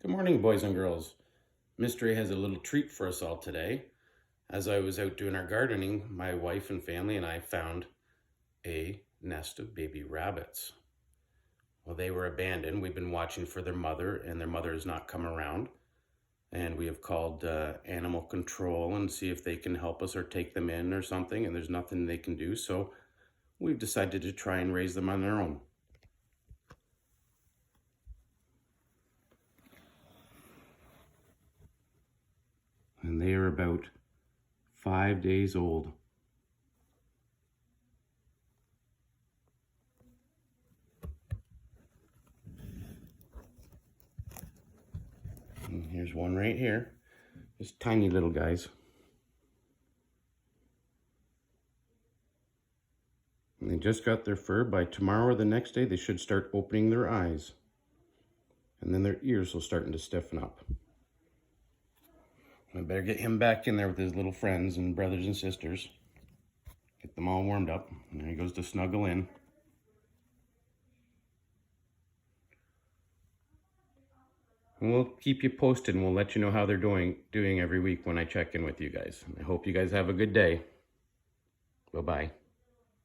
Good morning, boys and girls. Mystery has a little treat for us all today. As I was out doing our gardening, my wife and family and I found a nest of baby rabbits. Well, they were abandoned. We've been watching for their mother, and their mother has not come around. And we have called animal control and see if they can help us or take them in or something, and there's nothing they can do. So we've decided to try and raise them on their own. And they are about 5 days old. And here's one right here. Just tiny little guys. And they just got their fur. By tomorrow or the next day, they should start opening their eyes. And then their ears will start to stiffen up. I better get him back in there with his little friends and brothers and sisters. Get them all warmed up. And there he goes to snuggle in. And we'll keep you posted and we'll let you know how they're doing every week when I check in with you guys. I hope you guys have a good day. Bye-bye.